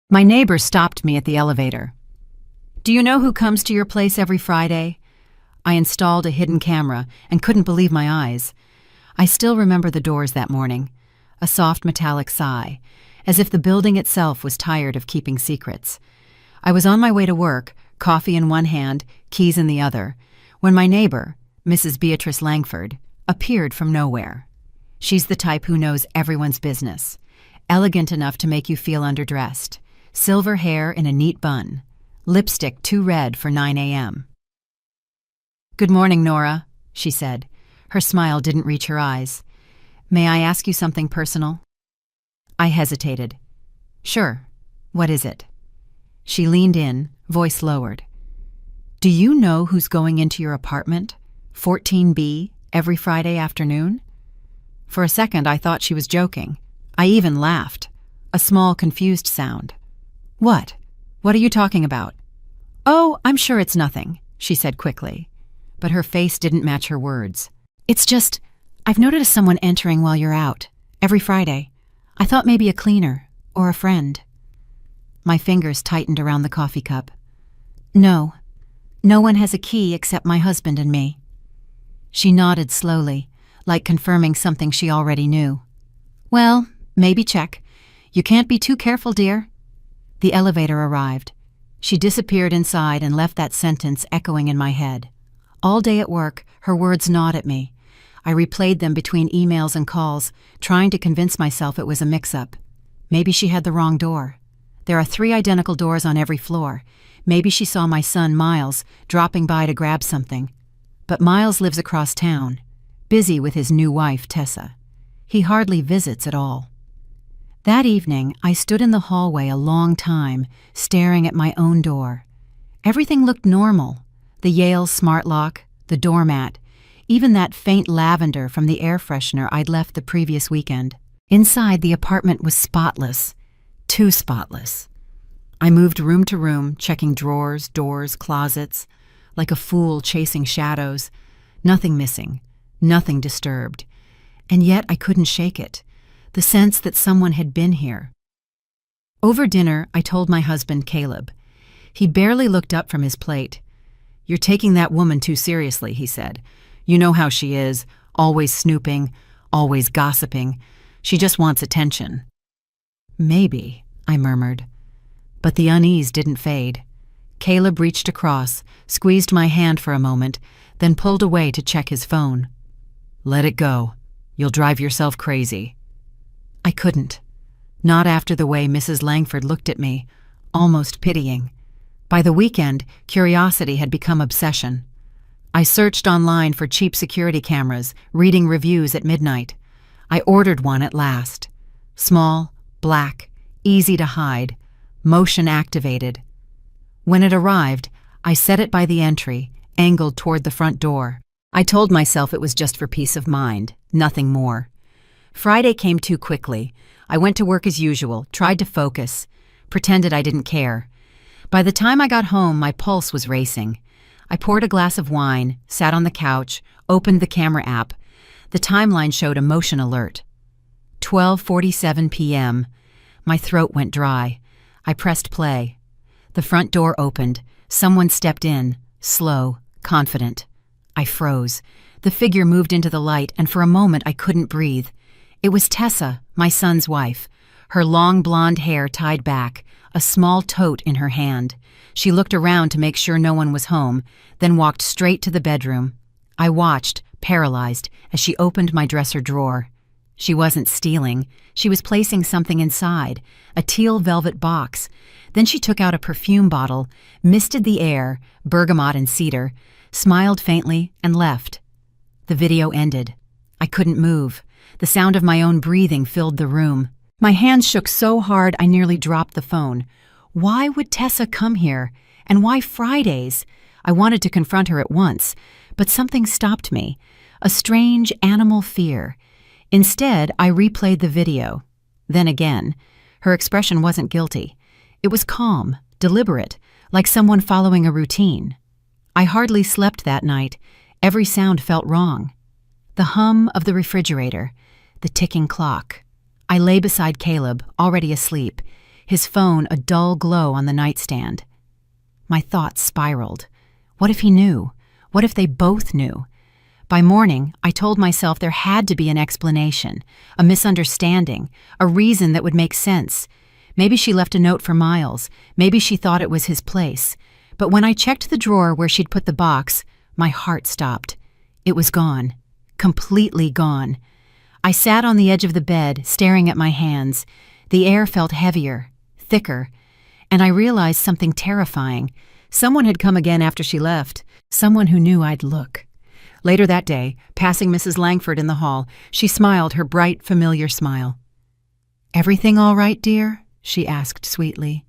My neighbor stopped me at the elevator. "Do you know who comes to your place every Friday?" I installed a hidden camera and couldn't believe my eyes. I still remember the doors that morning, a soft metallic sigh, as if the building itself was tired of keeping secrets. I was on my way to work, coffee in one hand, keys in the other, when my neighbor, Mrs. Beatrice Langford, appeared from nowhere. She's the type who knows everyone's business, elegant enough to make you feel underdressed, silver hair in a neat bun, lipstick too red for 9 a.m. "Good morning, Nora," she said. Her smile didn't reach her eyes. "May I ask you something personal?" I hesitated. "Sure. What is it?" She leaned in, voice lowered. "Do you know who's going into your apartment, 14B, every Friday afternoon?" For a second, I thought she was joking. I even laughed, a small, confused sound. "What? What are you talking about?" "Oh, I'm sure it's nothing," she said quickly. But her face didn't match her words. "It's just, I've noticed someone entering while you're out, every Friday. I thought maybe a cleaner, or a friend." My fingers tightened around the coffee cup. "No. No one has a key except my husband and me." She nodded slowly, like confirming something she already knew. "Well, maybe check. You can't be too careful, dear." The elevator arrived. She disappeared inside and left that sentence echoing in my head. All day at work, her words gnawed at me. I replayed them between emails and calls, trying to convince myself it was a mix-up. Maybe she had the wrong door. There are 3 identical doors on every floor. Maybe she saw my son, Miles, dropping by to grab something. But Miles lives across town, busy with his new wife, Tessa. He hardly visits at all. That evening, I stood in the hallway a long time, staring at my own door. Everything looked normal. The Yale smart lock, the doormat, even that faint lavender from the air freshener I'd left the previous weekend. Inside, the apartment was spotless, too spotless. I moved room to room, checking drawers, doors, closets, like a fool chasing shadows. Nothing missing, nothing disturbed. And yet I couldn't shake it, the sense that someone had been here. Over dinner, I told my husband, Caleb. He barely looked up from his plate. "You're taking that woman too seriously," he said. "You know how she is, always snooping, always gossiping. She just wants attention." "Maybe," I murmured. But the unease didn't fade. Caleb reached across, squeezed my hand for a moment, then pulled away to check his phone. "Let it go. You'll drive yourself crazy." I couldn't. Not after the way Mrs. Langford looked at me, almost pitying. By the weekend, curiosity had become obsession. I searched online for cheap security cameras, reading reviews at midnight. I ordered one at last. Small, black, easy to hide, motion activated. When it arrived, I set it by the entry, angled toward the front door. I told myself it was just for peace of mind, nothing more. Friday came too quickly. I went to work as usual, tried to focus, pretended I didn't care. By the time I got home, my pulse was racing. I poured a glass of wine, sat on the couch, opened the camera app. The timeline showed a motion alert. 12:47 p.m. My throat went dry. I pressed play. The front door opened. Someone stepped in, slow, confident. I froze. The figure moved into the light, and for a moment I couldn't breathe. It was Tessa, my son's wife, her long blonde hair tied back, a small tote in her hand. She looked around to make sure no one was home, then walked straight to the bedroom. I watched, paralyzed, as she opened my dresser drawer. She wasn't stealing. She was placing something inside, a teal velvet box. Then she took out a perfume bottle, misted the air, bergamot and cedar, smiled faintly, and left. The video ended. I couldn't move. The sound of my own breathing filled the room. My hands shook so hard I nearly dropped the phone. Why would Tessa come here? And why Fridays? I wanted to confront her at once, but something stopped me. A strange animal fear. Instead, I replayed the video. Then again. Her expression wasn't guilty. It was calm, deliberate, like someone following a routine. I hardly slept that night. Every sound felt wrong. The hum of the refrigerator, the ticking clock. I lay beside Caleb, already asleep. his phone a dull glow on the nightstand. My thoughts spiraled. What if he knew? What if they both knew? By morning, I told myself there had to be an explanation, a misunderstanding, a reason that would make sense. Maybe she left a note for Miles. Maybe she thought it was his place. But when I checked the drawer where she'd put the box, my heart stopped. It was gone. Completely gone. I sat on the edge of the bed, staring at my hands. The air felt heavier, thicker, and I realized something terrifying. Someone had come again after she left. Someone who knew I'd look. Later that day, passing Mrs. Langford in the hall, she smiled her bright, familiar smile. "Everything all right, dear?" she asked sweetly.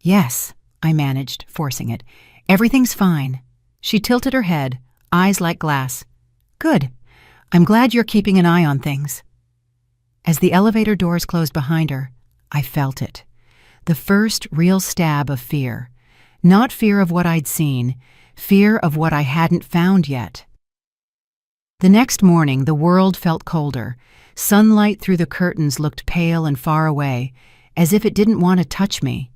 "Yes," I managed, forcing it. "Everything's fine." She tilted her head, eyes like glass. "Good. I'm glad you're keeping an eye on things." As the elevator doors closed behind her, I felt it. The first real stab of fear. Not fear of what I'd seen, fear of what I hadn't found yet. The next morning, the world felt colder. Sunlight through the curtains looked pale and far away, as if it didn't want to touch me.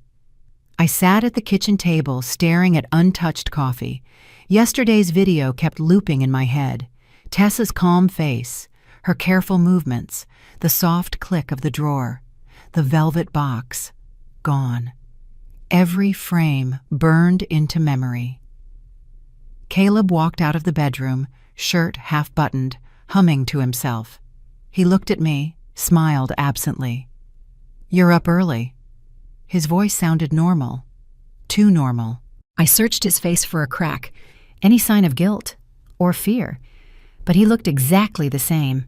I sat at the kitchen table, staring at untouched coffee. Yesterday's video kept looping in my head. Tessa's calm face, her careful movements, the soft click of the drawer, the velvet box, gone. Every frame burned into memory. Caleb walked out of the bedroom, shirt half buttoned, humming to himself. He looked at me, smiled absently. "You're up early." His voice sounded normal. Too normal. I searched his face for a crack, any sign of guilt or fear, but he looked exactly the same.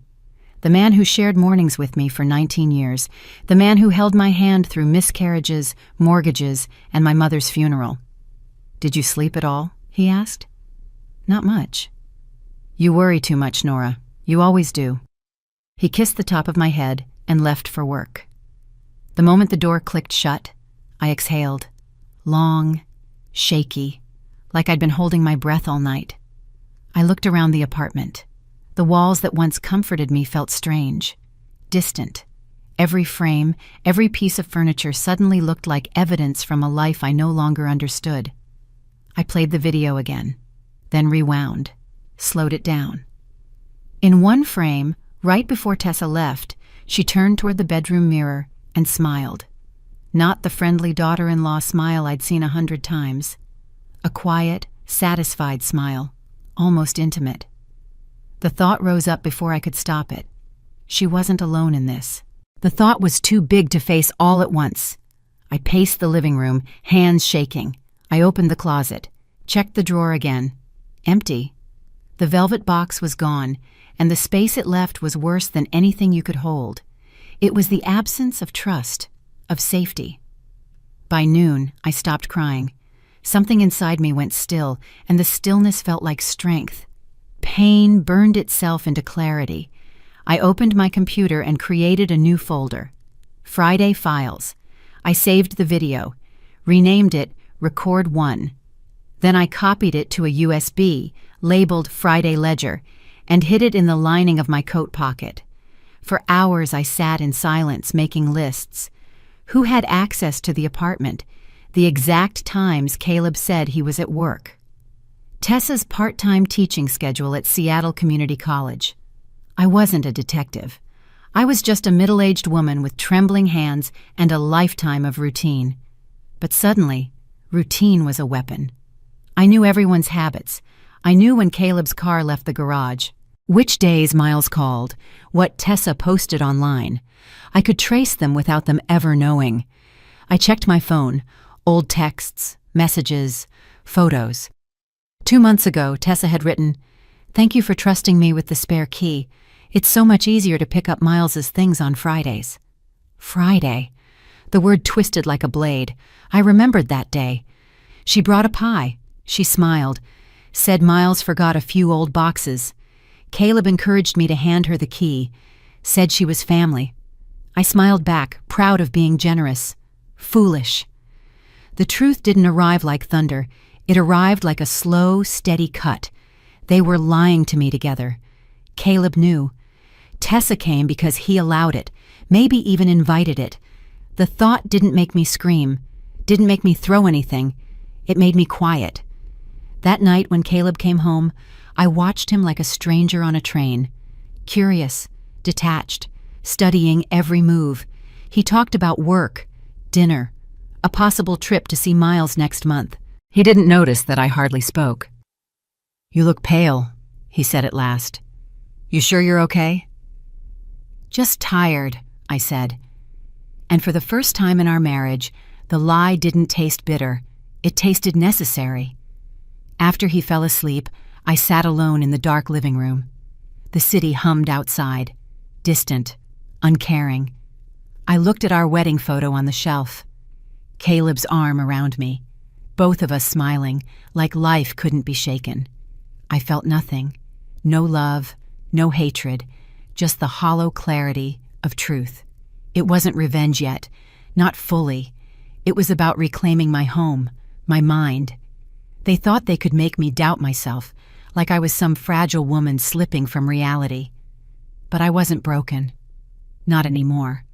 The man who shared mornings with me for 19 years, the man who held my hand through miscarriages, mortgages, and my mother's funeral. "Did you sleep at all?" he asked. "Not much." "You worry too much, Nora. You always do." He kissed the top of my head and left for work. The moment the door clicked shut, I exhaled. Long, shaky, like I'd been holding my breath all night. I looked around the apartment. The walls that once comforted me felt strange, distant. Every frame, every piece of furniture suddenly looked like evidence from a life I no longer understood. I played the video again, then rewound, slowed it down. In one frame, right before Tessa left, she turned toward the bedroom mirror and smiled. Not the friendly daughter-in-law smile I'd seen 100 times. A quiet, satisfied smile, almost intimate. The thought rose up before I could stop it. She wasn't alone in this. The thought was too big to face all at once. I paced the living room, hands shaking. I opened the closet, checked the drawer again. Empty. The velvet box was gone, and the space it left was worse than anything you could hold. It was the absence of trust, of safety. By noon, I stopped crying. Something inside me went still, and the stillness felt like strength. Pain burned itself into clarity. I opened my computer and created a new folder. Friday Files. I saved the video, renamed it Record 1. Then I copied it to a USB, labeled Friday Ledger, and hid it in the lining of my coat pocket. For hours I sat in silence, making lists. Who had access to the apartment? The exact times Caleb said he was at work. Tessa's part-time teaching schedule at Seattle Community College. I wasn't a detective. I was just a middle-aged woman with trembling hands and a lifetime of routine. But suddenly, routine was a weapon. I knew everyone's habits. I knew when Caleb's car left the garage, which days Miles called, what Tessa posted online. I could trace them without them ever knowing. I checked my phone, old texts, messages, photos. 2 months ago, Tessa had written, "Thank you for trusting me with the spare key. It's so much easier to pick up Miles's things on Fridays." Friday. The word twisted like a blade. I remembered that day. She brought a pie. She smiled, said Miles forgot a few old boxes. Caleb encouraged me to hand her the key, said she was family. I smiled back, proud of being generous. Foolish. The truth didn't arrive like thunder. It arrived like a slow, steady cut. They were lying to me together. Caleb knew. Tessa came because he allowed it, maybe even invited it. The thought didn't make me scream, didn't make me throw anything. It made me quiet. That night when Caleb came home, I watched him like a stranger on a train, curious, detached, studying every move. He talked about work, dinner, a possible trip to see Miles next month. He didn't notice that I hardly spoke. "You look pale," he said at last. "You sure you're okay?" "Just tired," I said. And for the first time in our marriage, the lie didn't taste bitter. It tasted necessary. After he fell asleep, I sat alone in the dark living room. The city hummed outside, distant, uncaring. I looked at our wedding photo on the shelf. Caleb's arm around me, both of us smiling, like life couldn't be shaken. I felt nothing, no love, no hatred, just the hollow clarity of truth. It wasn't revenge yet, not fully. It was about reclaiming my home, my mind. They thought they could make me doubt myself, like I was some fragile woman slipping from reality. But I wasn't broken. Not anymore.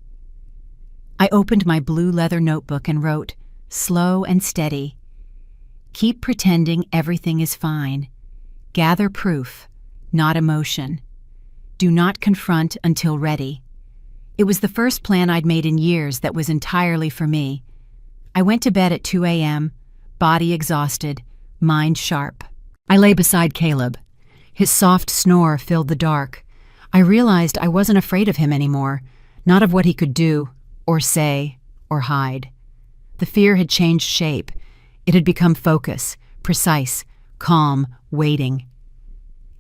I opened my blue leather notebook and wrote, slow and steady, "Keep pretending everything is fine. Gather proof, not emotion. Do not confront until ready." It was the first plan I'd made in years that was entirely for me. I went to bed at 2 a.m., body exhausted, mind sharp. I lay beside Caleb. His soft snore filled the dark. I realized I wasn't afraid of him anymore, not of what he could do, or say, or hide. The fear had changed shape. It had become focus, precise, calm, waiting.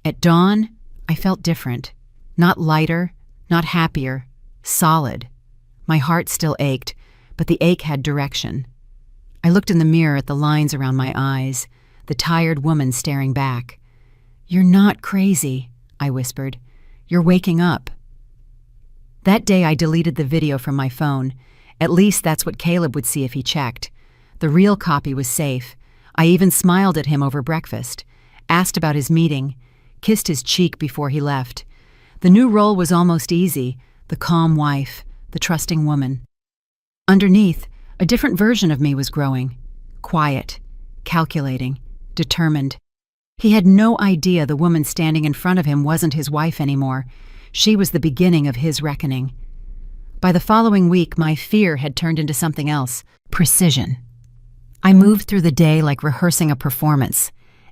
At dawn, I felt different. Not lighter, not happier, solid. My heart still ached, but the ache had direction. I looked in the mirror at the lines around my eyes, the tired woman staring back. "You're not crazy," I whispered. "You're waking up." That day I deleted the video from my phone. At least that's what Caleb would see if he checked. The real copy was safe. I even smiled at him over breakfast, asked about his meeting, kissed his cheek before he left. The new role was almost easy, the calm wife, the trusting woman. Underneath, a different version of me was growing. Quiet, calculating, determined. He had no idea the woman standing in front of him wasn't his wife anymore. She was the beginning of his reckoning. By the following week, my fear had turned into something else, precision. I moved through the day like rehearsing a performance.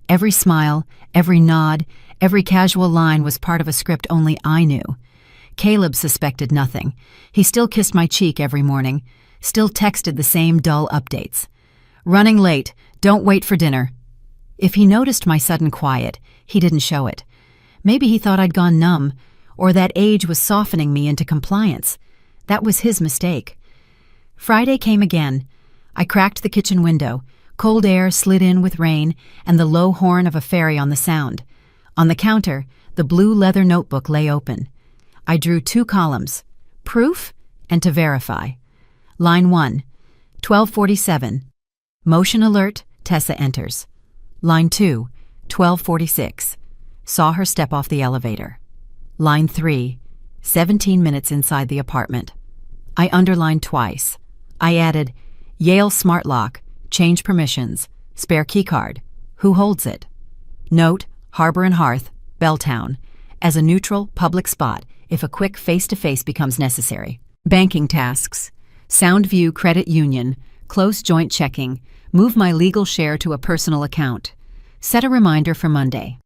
Every smile, every nod, every casual line was part of a script only I knew. Caleb suspected nothing. He still kissed my cheek every morning, still texted the same dull updates. "Running late, don't wait for dinner." If he noticed my sudden quiet, he didn't show it. Maybe he thought I'd gone numb, or that age was softening me into compliance. That was his mistake. Friday came again. I cracked the kitchen window. Cold air slid in with rain and the low horn of a ferry on the sound. On the counter, the blue leather notebook lay open. I drew 2 columns, proof and to verify. Line 1, 12:47. Motion alert, Tessa enters. Line 2, 12:46. Saw her step off the elevator. Line 3, 17 minutes inside the apartment. I underlined twice. I added, Yale smart lock, change permissions, spare keycard. Who holds it? Note, Harbor and Hearth, Belltown, as a neutral, public spot if a quick face-to-face becomes necessary. Banking tasks. Soundview Credit Union, close joint checking, move my legal share to a personal account. Set a reminder for Monday.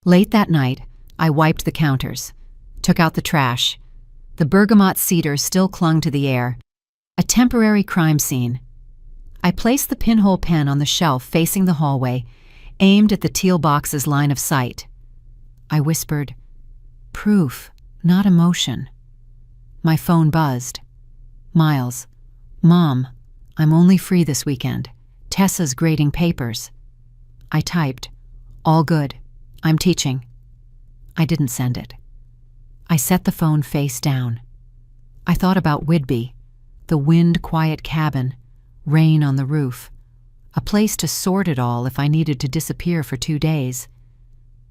Late that night, I wiped the counters, took out the trash. The bergamot cedar still clung to the air. A temporary crime scene. I placed the pinhole pen on the shelf facing the hallway, aimed at the teal box's line of sight. I whispered, "Proof, not emotion." My phone buzzed. Miles. "Mom, I'm only free this weekend. Tessa's grading papers." I typed, "All good. I'm teaching." I didn't send it. I set the phone face down. I thought about Whidbey, the wind-quiet cabin, rain on the roof, a place to sort it all if I needed to disappear for 2 days.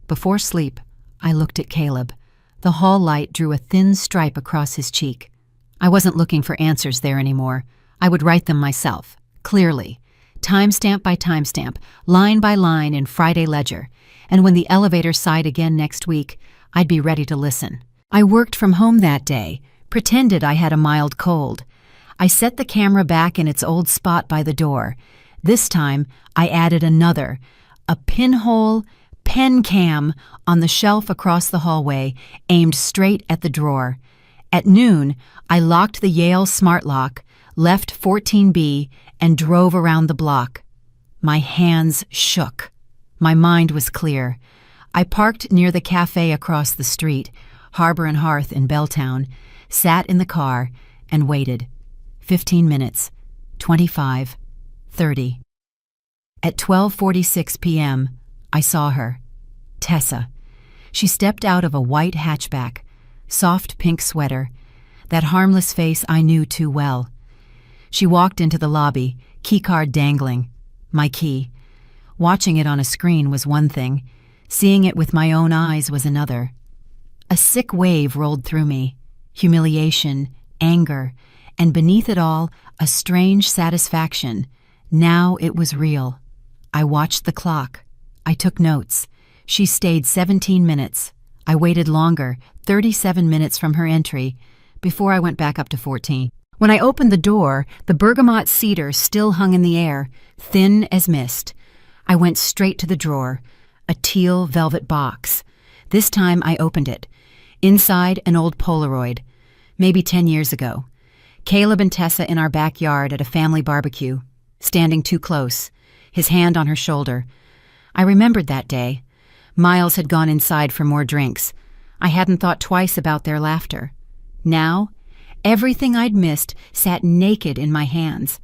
Before sleep, I looked at Caleb. The hall light drew a thin stripe across his cheek. I wasn't looking for answers there anymore. I would write them myself, clearly, timestamp by timestamp, line by line in Friday Ledger, and when the elevator sighed again next week, I'd be ready to listen. I worked from home that day, pretended I had a mild cold. I set the camera back in its old spot by the door. This time, I added another, a pinhole pen cam on the shelf across the hallway, aimed straight at the drawer. At noon, I locked the Yale smart lock, left 14B, and drove around the block. My hands shook. My mind was clear. I parked near the cafe across the street, Harbor and Hearth in Belltown, sat in the car, and waited. 15 minutes, 25, 30. At 12:46 p.m., I saw her. Tessa. She stepped out of a white hatchback, soft pink sweater, that harmless face I knew too well. She walked into the lobby, keycard dangling. My key. Watching it on a screen was one thing. Seeing it with my own eyes was another. A sick wave rolled through me. Humiliation, anger, and beneath it all, a strange satisfaction. Now it was real. I watched the clock. I took notes. She stayed 17 minutes. I waited longer, 37 minutes from her entry, before I went back up to 14. When I opened the door, the bergamot cedar still hung in the air, thin as mist. I went straight to the drawer, a teal velvet box. This time I opened it. Inside, an old Polaroid, maybe 10 years ago. Caleb and Tessa in our backyard at a family barbecue, standing too close, his hand on her shoulder. I remembered that day. Miles had gone inside for more drinks. I hadn't thought twice about their laughter. Now, everything I'd missed sat naked in my hands.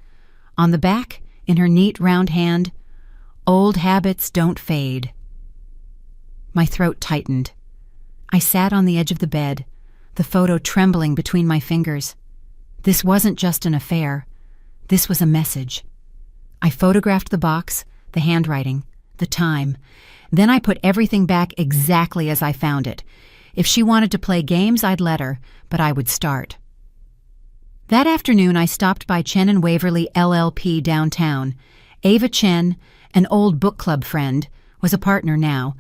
On the back, in her neat round hand, "Old habits don't fade." My throat tightened. I sat on the edge of the bed, the photo trembling between my fingers. This wasn't just an affair. This was a message. I photographed the box, the handwriting, the time. Then I put everything back exactly as I found it. If she wanted to play games, I'd let her, but I would start. That afternoon, I stopped by Chen and Waverly LLP downtown. Ava Chen, an old book club friend, was a partner now.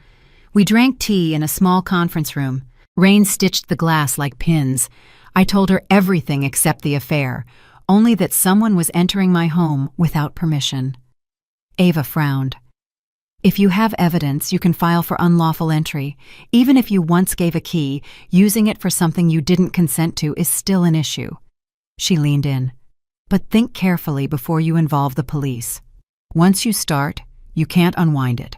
We drank tea in a small conference room. Rain stitched the glass like pins. I told her everything except the affair, only that someone was entering my home without permission. Ava frowned. If you have evidence, you can file for unlawful entry. Even if you once gave a key, using it for something you didn't consent to is still an issue. She leaned in. But think carefully before you involve the police. Once you start, you can't unwind it.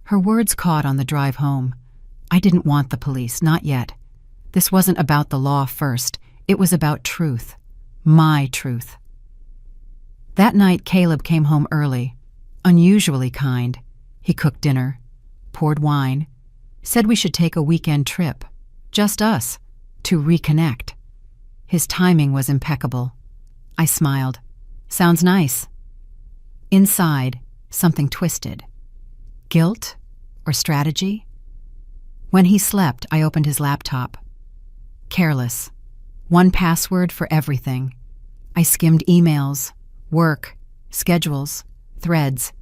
Her words caught on the drive home. I didn't want the police, not yet. This wasn't about the law first. It was about truth. My truth. That night, Caleb came home early, unusually kind. He cooked dinner, poured wine, said we should take a weekend trip, just us, to reconnect. His timing was impeccable. I smiled. Sounds nice. Inside, something twisted. Guilt or strategy? When he slept, I opened his laptop. Careless. One password for everything. I skimmed emails, work, schedules, threads,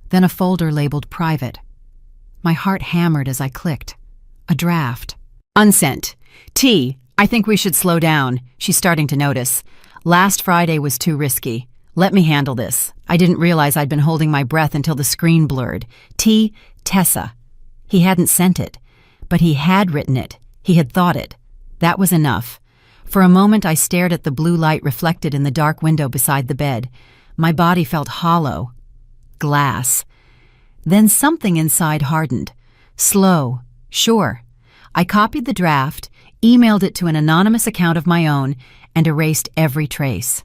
then a folder labeled private. My heart hammered as I clicked. A draft. Unsent. T, I think we should slow down. She's starting to notice. Last Friday was too risky. Let me handle this. I didn't realize I'd been holding my breath until the screen blurred. T, Tessa. He hadn't sent it, but he had written it. He had thought it. That was enough. For a moment I stared at the blue light reflected in the dark window beside the bed. My body felt hollow. Glass. Then something inside hardened. Slow. Sure. I copied the draft, emailed it to an anonymous account of my own, and erased every trace.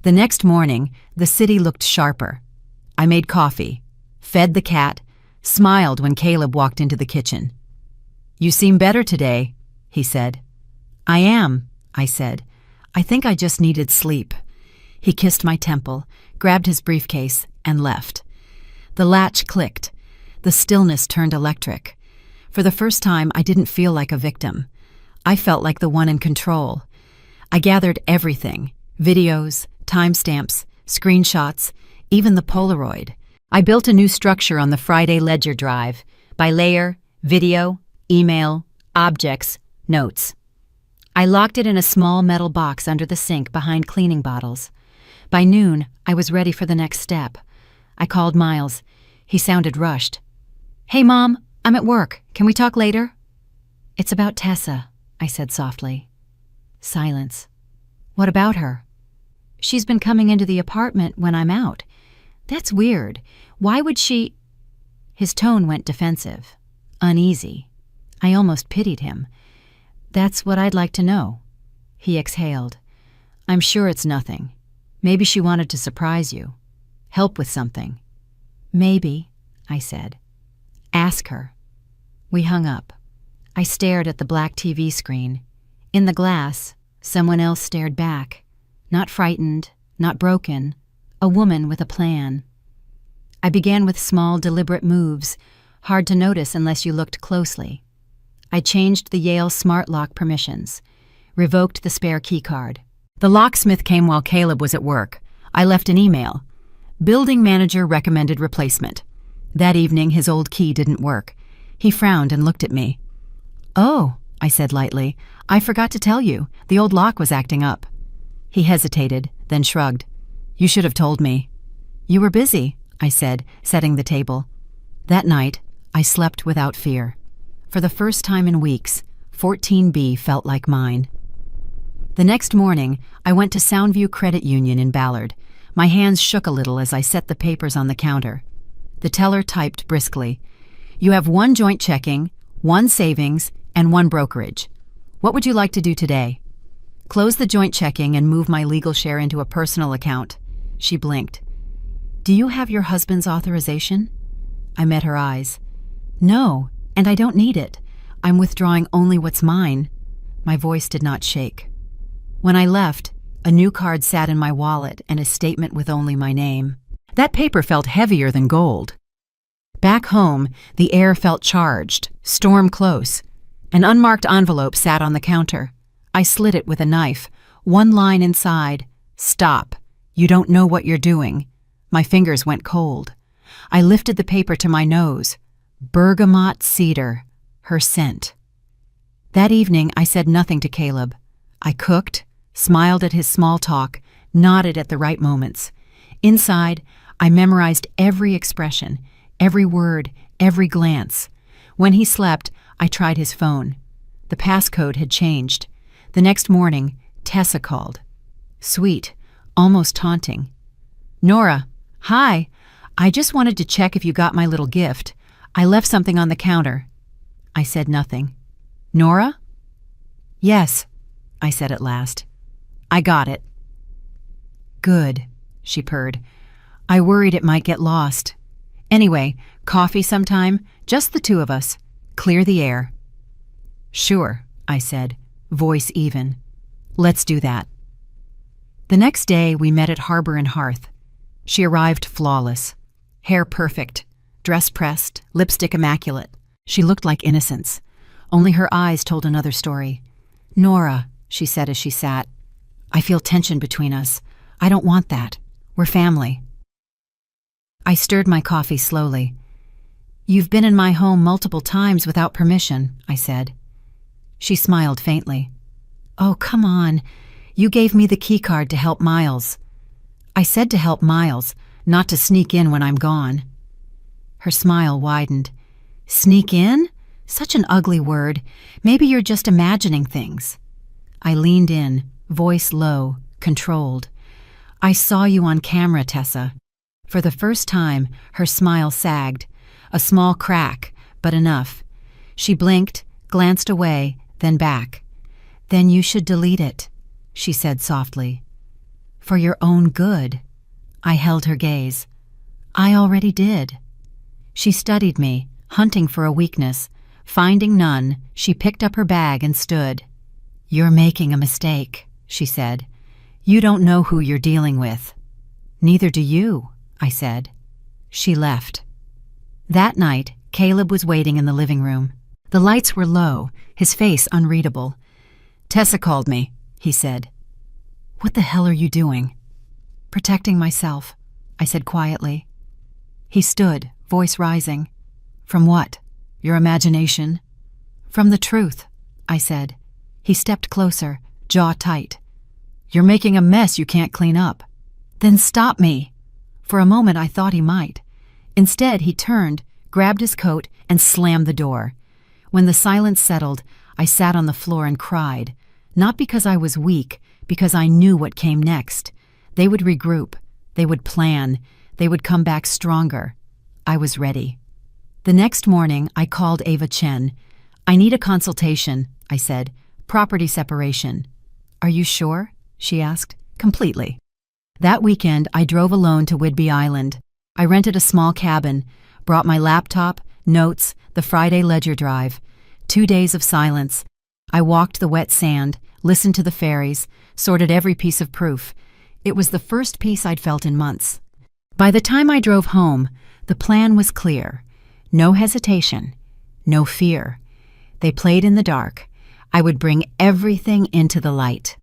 The next morning, the city looked sharper. I made coffee, fed the cat, smiled when Caleb walked into the kitchen. "You seem better today," he said. "I am," I said. "I think I just needed sleep." He kissed my temple, grabbed his briefcase, and left. The latch clicked. The stillness turned electric. For the first time, I didn't feel like a victim. I felt like the one in control. I gathered everything: videos, timestamps, screenshots, even the Polaroid. I built a new structure on the Friday ledger drive by layer, video, email, objects, notes. I locked it in a small metal box under the sink behind cleaning bottles. By noon, I was ready for the next step. I called Miles. He sounded rushed. "Hey, Mom, I'm at work. Can we talk later?" "It's about Tessa," I said softly. Silence. "What about her?" "She's been coming into the apartment when I'm out." "That's weird. Why would she—" His tone went defensive, uneasy. I almost pitied him. "That's what I'd like to know." He exhaled. "I'm sure it's nothing. Maybe she wanted to surprise you. Help with something." "Maybe," I said. "Ask her." We hung up. I stared at the black TV screen. In the glass, someone else stared back. Not frightened, not broken. A woman with a plan. I began with small, deliberate moves, hard to notice unless you looked closely. I changed the Yale smart lock permissions, revoked the spare keycard. The locksmith came while Caleb was at work. I left an email. Building manager recommended replacement. That evening, his old key didn't work. He frowned and looked at me. "Oh," I said lightly, "I forgot to tell you. The old lock was acting up." He hesitated, then shrugged. "You should have told me." "You were busy," I said, setting the table. That night, I slept without fear. For the first time in weeks, 14B felt like mine. The next morning, I went to Soundview Credit Union in Ballard. My hands shook a little as I set the papers on the counter. The teller typed briskly, "You have 1 joint checking, 1 savings, and 1 brokerage. What would you like to do today?" "Close the joint checking and move my legal share into a personal account." She blinked. "Do you have your husband's authorization?" I met her eyes. "No, and I don't need it. I'm withdrawing only what's mine." My voice did not shake. When I left, a new card sat in my wallet and a statement with only my name. That paper felt heavier than gold. Back home, the air felt charged, storm close. An unmarked envelope sat on the counter. I slit it with a knife. One line inside, "Stop. You don't know what you're doing." My fingers went cold. I lifted the paper to my nose. Bergamot cedar, her scent. That evening, I said nothing to Caleb. I cooked, smiled at his small talk, nodded at the right moments. Inside, I memorized every expression, every word, every glance. When he slept, I tried his phone. The passcode had changed. The next morning, Tessa called. Sweet, almost taunting. "Nora, hi. I just wanted to check if you got my little gift. I left something on the counter." I said nothing. "Nora?" "Yes," I said at last. "I got it." "Good," she purred. "I worried it might get lost. Anyway, coffee sometime, just the 2 of us. Clear the air." "Sure," I said, voice even. "Let's do that." The next day, we met at Harbor and Hearth. She arrived flawless. Hair perfect, dress pressed, lipstick immaculate. She looked like innocence. Only her eyes told another story. "Nora," she said as she sat, "I feel tension between us. I don't want that. We're family." I stirred my coffee slowly. "You've been in my home multiple times without permission," I said. She smiled faintly. "Oh, come on. You gave me the keycard to help Miles." "I said to help Miles, not to sneak in when I'm gone." Her smile widened. "Sneak in? Such an ugly word. Maybe you're just imagining things." I leaned in, voice low, controlled. "I saw you on camera, Tessa." For the first time, her smile sagged. A small crack, but enough. She blinked, glanced away, then back. "Then you should delete it," she said softly. "For your own good." I held her gaze. "I already did." She studied me, hunting for a weakness. Finding none, she picked up her bag and stood. "You're making a mistake," she said. "You don't know who you're dealing with." "Neither do you," I said. She left. That night, Caleb was waiting in the living room. The lights were low, his face unreadable. "Tessa called me," he said. "What the hell are you doing?" "Protecting myself," I said quietly. He stood, voice rising. "From what? Your imagination?" "From the truth," I said. He stepped closer, jaw tight. "You're making a mess you can't clean up." "Then stop me." For a moment I thought he might. Instead, he turned, grabbed his coat, and slammed the door. When the silence settled, I sat on the floor and cried, not because I was weak, because I knew what came next. They would regroup, they would plan, they would come back stronger. I was ready. The next morning, I called Ava Chen. "I need a consultation," I said. "Property separation." "Are you sure?" she asked. "Completely." That weekend, I drove alone to Whidbey Island. I rented a small cabin, brought my laptop, notes, the Friday ledger drive. 2 days of silence. I walked the wet sand, listened to the ferries, sorted every piece of proof. It was the first peace I'd felt in months. By the time I drove home, the plan was clear. No hesitation, no fear. They played in the dark. I would bring everything into the light.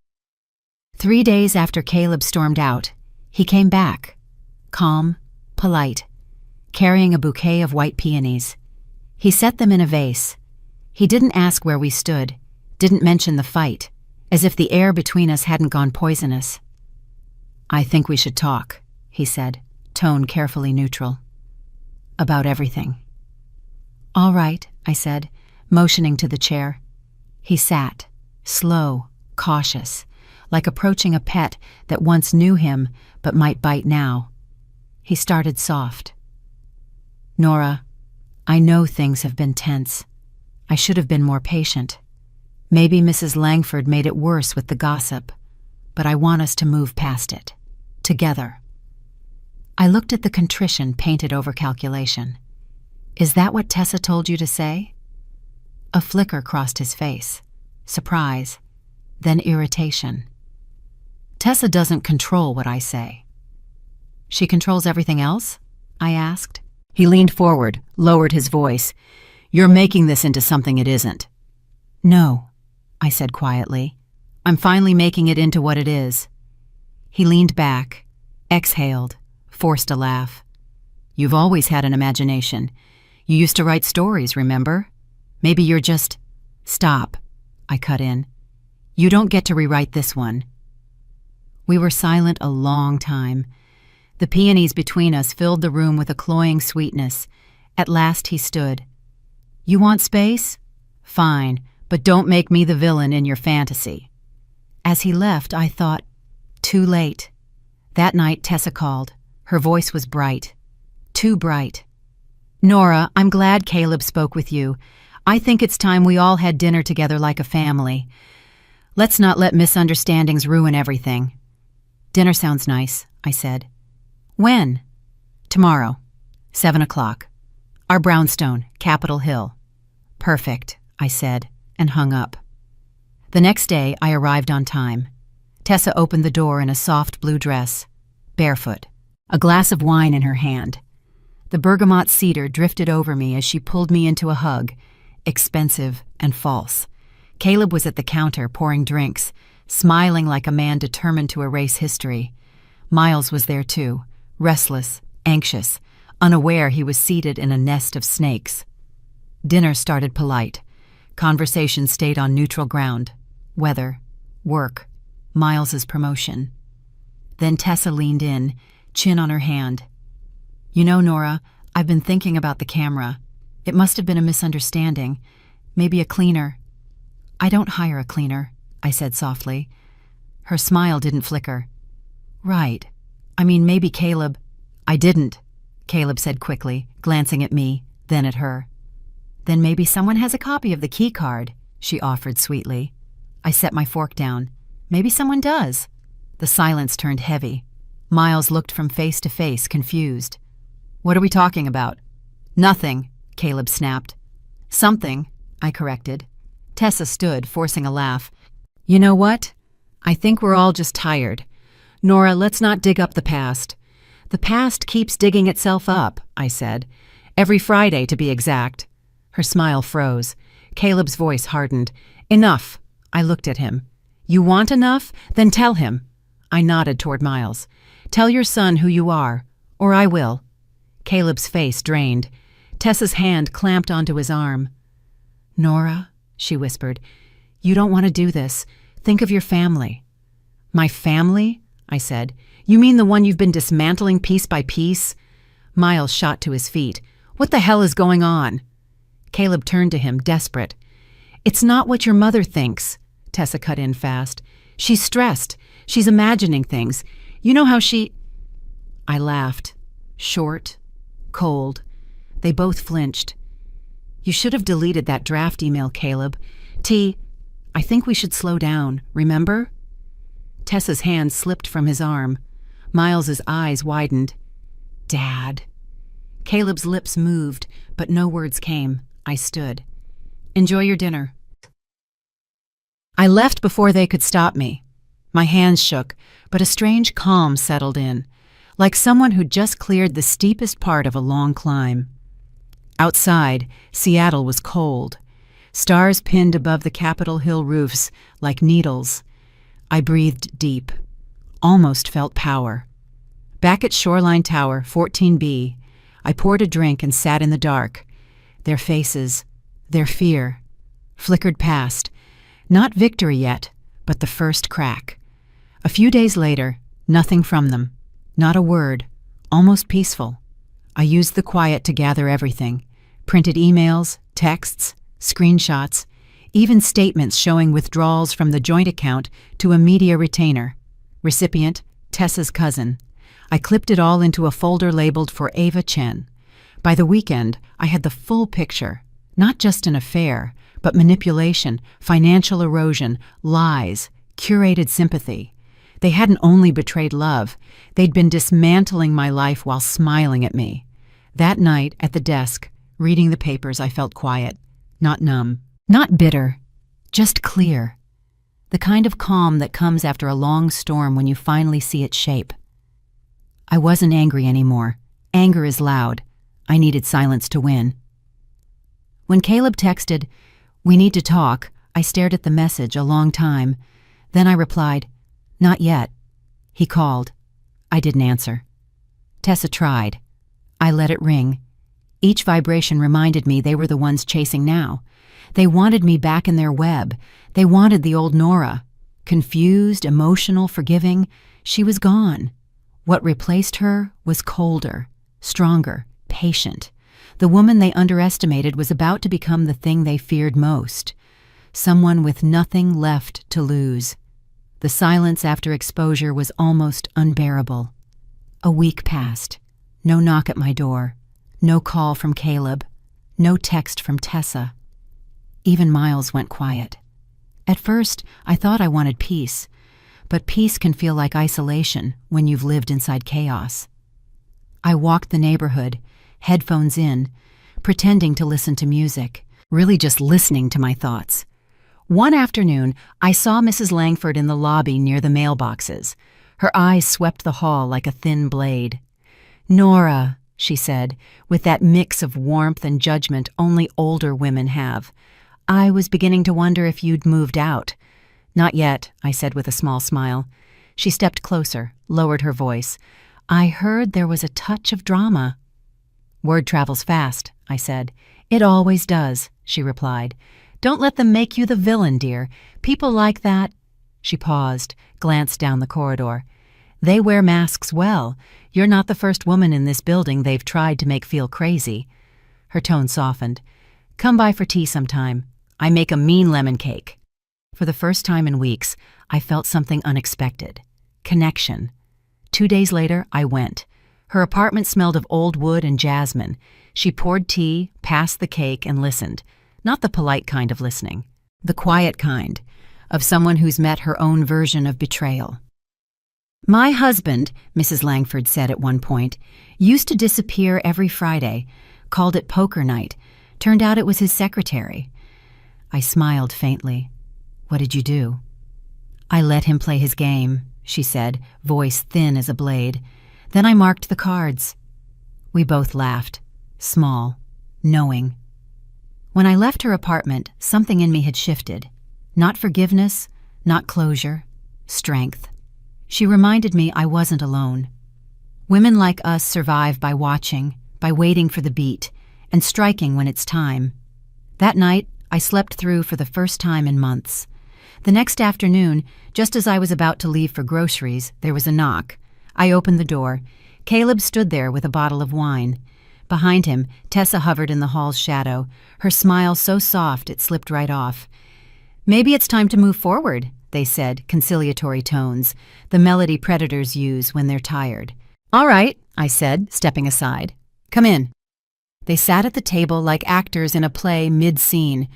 3 days after Caleb stormed out, he came back, calm, polite, carrying a bouquet of white peonies. He set them in a vase. He didn't ask where we stood, didn't mention the fight, as if the air between us hadn't gone poisonous. "I think we should talk," he said, tone carefully neutral. "About everything." "All right," I said, motioning to the chair. He sat, slow, cautious, like approaching a pet that once knew him but might bite now. He started soft. "Nora, I know things have been tense. I should have been more patient. Maybe Mrs. Langford made it worse with the gossip, but I want us to move past it. Together." I looked at the contrition painted over calculation. "Is that what Tessa told you to say?" A flicker crossed his face. Surprise, then irritation. "Tessa doesn't control what I say." "She controls everything else?" I asked. He leaned forward, lowered his voice. "You're making this into something it isn't." "No," I said quietly. "I'm finally making it into what it is." He leaned back, exhaled, forced a laugh. "You've always had an imagination. You used to write stories, remember? Maybe you're just—" "Stop," I cut in. "You don't get to rewrite this one." We were silent a long time. The peonies between us filled the room with a cloying sweetness. At last he stood. "You want space? Fine, but don't make me the villain in your fantasy." As he left, I thought, too late. That night, Tessa called. Her voice was bright. Too bright. "Nora, I'm glad Caleb spoke with you. I think it's time we all had dinner together like a family. Let's not let misunderstandings ruin everything." "Dinner sounds nice," I said. "When?" "Tomorrow, 7 o'clock. Our brownstone, Capitol Hill." "Perfect," I said, and hung up. The next day, I arrived on time. Tessa opened the door in a soft blue dress, barefoot, a glass of wine in her hand. The bergamot cedar drifted over me as she pulled me into a hug, expensive and false. Caleb was at the counter pouring drinks, smiling like a man determined to erase history. Miles was there too, restless, anxious, unaware he was seated in a nest of snakes. Dinner started polite. Conversation stayed on neutral ground. Weather, work, Miles's promotion. Then Tessa leaned in, chin on her hand. "You know, Nora, I've been thinking about the camera. It must have been a misunderstanding. Maybe a cleaner." "I don't hire a cleaner," I said softly. Her smile didn't flicker. "Right. I mean, maybe Caleb—" "I didn't," Caleb said quickly, glancing at me, then at her. "Then maybe someone has a copy of the key card," she offered sweetly. I set my fork down. "Maybe someone does." The silence turned heavy. Miles looked from face to face, confused. "What are we talking about?" "Nothing," Caleb snapped. "Something," I corrected. Tessa stood, forcing a laugh. "You know what? I think we're all just tired. Nora, let's not dig up the past." "The past keeps digging itself up," I said. "Every Friday, to be exact." Her smile froze. Caleb's voice hardened. "Enough." I looked at him. "You want enough? Then tell him." I nodded toward Miles. "Tell your son who you are, or I will." Caleb's face drained. Tessa's hand clamped onto his arm. "Nora," she whispered, "you don't want to do this. Think of your family." "My family?" I said. "You mean the one you've been dismantling piece by piece?" Miles shot to his feet. "What the hell is going on?" Caleb turned to him, desperate. "It's not what your mother thinks," Tessa cut in fast. "She's stressed. She's imagining things. You know how she—" I laughed. Short, cold. They both flinched. "You should have deleted that draft email, Caleb. I think we should slow down, remember?" Tessa's hand slipped from his arm. Miles's eyes widened. "Dad." Caleb's lips moved, but no words came. I stood. "Enjoy your dinner." I left before they could stop me. My hands shook, but a strange calm settled in, like someone who'd just cleared the steepest part of a long climb. Outside, Seattle was cold. Stars pinned above the Capitol Hill roofs like needles. I breathed deep, almost felt power. Back at Shoreline Tower, 14B, I poured a drink and sat in the dark. Their faces, their fear, flickered past. Not victory yet, but the first crack. A few days later, nothing from them. Not a word, almost peaceful. I used the quiet to gather everything. Printed emails, texts, screenshots, even statements showing withdrawals from the joint account to a media retainer. Recipient, Tessa's cousin. I clipped it all into a folder labeled for Ava Chen. By the weekend, I had the full picture. Not just an affair, but manipulation, financial erosion, lies, curated sympathy. They hadn't only betrayed love, they'd been dismantling my life while smiling at me. That night, at the desk, reading the papers, I felt quiet, not numb, not bitter, just clear. The kind of calm that comes after a long storm when you finally see its shape. I wasn't angry anymore. Anger is loud. I needed silence to win. When Caleb texted, "We need to talk," I stared at the message a long time. Then I replied, "Not yet." He called. I didn't answer. Tessa tried. I let it ring. Each vibration reminded me they were the ones chasing now. They wanted me back in their web. They wanted the old Nora. Confused, emotional, forgiving. She was gone. What replaced her was colder, stronger, patient. The woman they underestimated was about to become the thing they feared most. Someone with nothing left to lose. The silence after exposure was almost unbearable. A week passed. No knock at my door. No call from Caleb. No text from Tessa. Even Miles went quiet. At first, I thought I wanted peace. But peace can feel like isolation when you've lived inside chaos. I walked the neighborhood, headphones in, pretending to listen to music, really just listening to my thoughts. One afternoon, I saw Mrs. Langford in the lobby near the mailboxes. Her eyes swept the hall like a thin blade. "Nora," she said, with that mix of warmth and judgment only older women have. "I was beginning to wonder if you'd moved out." "Not yet," I said with a small smile. She stepped closer, lowered her voice. "I heard there was a touch of drama." "Word travels fast," I said. "It always does," she replied. "Don't let them make you the villain, dear. People like that—" She paused, glanced down the corridor. "They wear masks well. You're not the first woman in this building they've tried to make feel crazy." Her tone softened. "Come by for tea sometime. I make a mean lemon cake." For the first time in weeks, I felt something unexpected. Connection. 2 days later, I went. Her apartment smelled of old wood and jasmine. She poured tea, passed the cake, and listened. Not the polite kind of listening. The quiet kind, of someone who's met her own version of betrayal. "My husband," Mrs. Langford said at one point, "used to disappear every Friday, called it poker night. Turned out it was his secretary." I smiled faintly. "What did you do?" "I let him play his game," she said, voice thin as a blade. "Then I marked the cards." We both laughed, small, knowing. When I left her apartment, something in me had shifted. Not forgiveness, not closure, strength. She reminded me I wasn't alone. Women like us survive by watching, by waiting for the beat, and striking when it's time. That night, I slept through for the first time in months. The next afternoon, just as I was about to leave for groceries, there was a knock. I opened the door. Caleb stood there with a bottle of wine. Behind him, Tessa hovered in the hall's shadow, her smile so soft it slipped right off. "Maybe it's time to move forward," they said, conciliatory tones, the melody predators use when they're tired. "All right," I said, stepping aside. "Come in." They sat at the table like actors in a play mid-scene.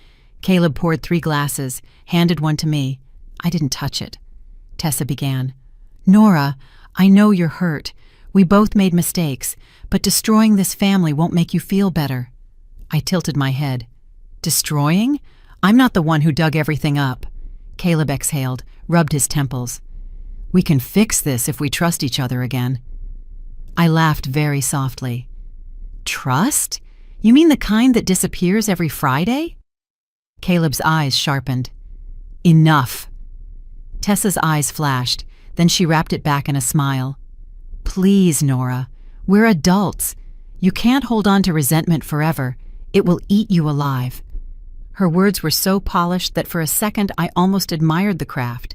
Caleb poured 3 glasses, handed one to me. I didn't touch it. Tessa began. "Nora, I know you're hurt. We both made mistakes, but destroying this family won't make you feel better." I tilted my head. "Destroying? I'm not the one who dug everything up." Caleb exhaled, rubbed his temples. "We can fix this if we trust each other again." I laughed very softly. "Trust? You mean the kind that disappears every Friday?" Caleb's eyes sharpened. "Enough." Tessa's eyes flashed, then she wrapped it back in a smile. "Please, Nora, we're adults. You can't hold on to resentment forever. It will eat you alive." Her words were so polished that for a second I almost admired the craft.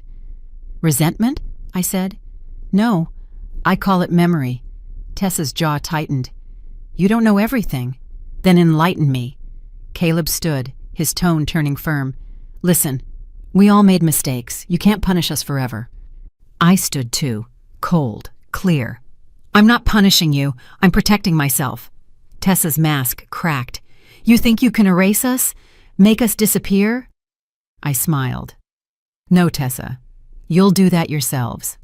"Resentment?" I said. "No, I call it memory." Tessa's jaw tightened. "You don't know everything. Then enlighten me." Caleb stood, his tone turning firm. "Listen, we all made mistakes. You can't punish us forever." I stood too, cold, clear. "I'm not punishing you. I'm protecting myself." Tessa's mask cracked. "You think you can erase us? Make us disappear?" I smiled. "No, Tessa. You'll do that yourselves."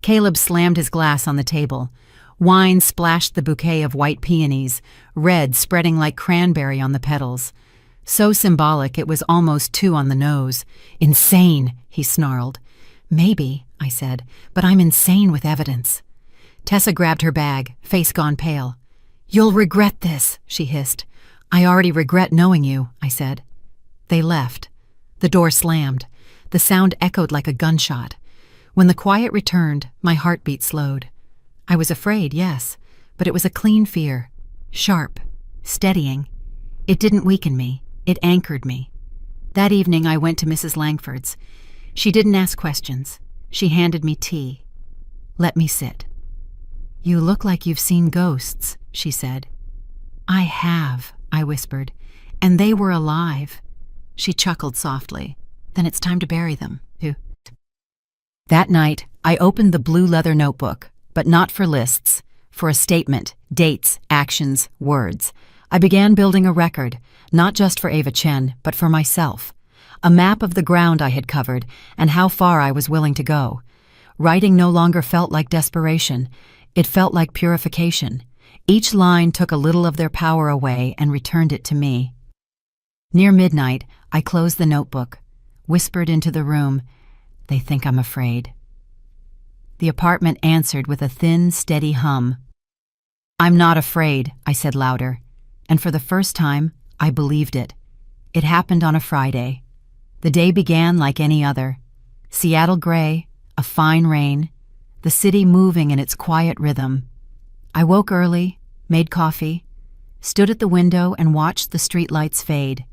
Caleb slammed his glass on the table. Wine splashed the bouquet of white peonies, red spreading like cranberry on the petals. So symbolic it was almost too on the nose. "Insane," he snarled. "Maybe," I said, "but I'm insane with evidence." Tessa grabbed her bag, face gone pale. "You'll regret this," she hissed. "I already regret knowing you," I said. They left. The door slammed. The sound echoed like a gunshot. When the quiet returned, my heartbeat slowed. I was afraid, yes, but it was a clean fear. Sharp. Steadying. It didn't weaken me. It anchored me. That evening I went to Mrs. Langford's. She didn't ask questions. She handed me tea. "Let me sit." "You look like you've seen ghosts," she said. "I have," I whispered, "and they were alive." She chuckled softly. "Then it's time to bury them, too." That night, I opened the blue leather notebook, but not for lists, for a statement, dates, actions, words. I began building a record, not just for Ava Chen, but for myself. A map of the ground I had covered and how far I was willing to go. Writing no longer felt like desperation. It felt like purification. Each line took a little of their power away and returned it to me. Near midnight, I closed the notebook, whispered into the room, "They think I'm afraid." The apartment answered with a thin, steady hum. "I'm not afraid," I said louder, and for the first time, I believed it. It happened on a Friday. The day began like any other. Seattle gray, a fine rain, the city moving in its quiet rhythm. I woke early, made coffee, stood at the window and watched the streetlights fade.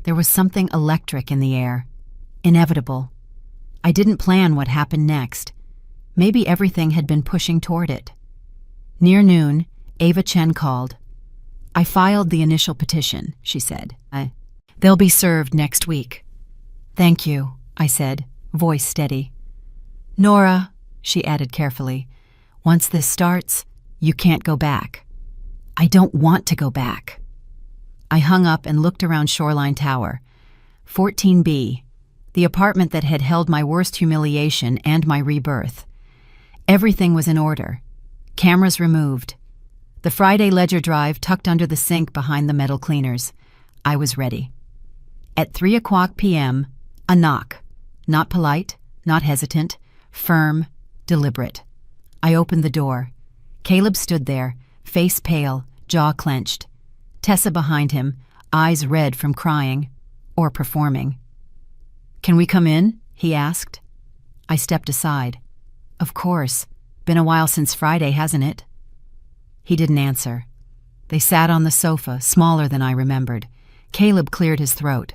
There was something electric in the air, inevitable. I didn't plan what happened next. Maybe everything had been pushing toward it. Near noon, Ava Chen called. "I filed the initial petition," she said. "They'll be served next week." "Thank you," I said, voice steady. "Nora," she added carefully, "once this starts, you can't go back." "I don't want to go back." I hung up and looked around Shoreline Tower. 14B, the apartment that had held my worst humiliation and my rebirth. Everything was in order. Cameras removed. The Friday ledger drive tucked under the sink behind the metal cleaners. I was ready. At 3:00 p.m., a knock. Not polite, not hesitant, firm, deliberate. I opened the door. Caleb stood there, face pale, jaw clenched. Tessa behind him, eyes red from crying, or performing. "Can we come in?" he asked. I stepped aside. Of course. Been a while since Friday, hasn't it? He didn't answer. They sat on the sofa, smaller than I remembered. Caleb cleared his throat.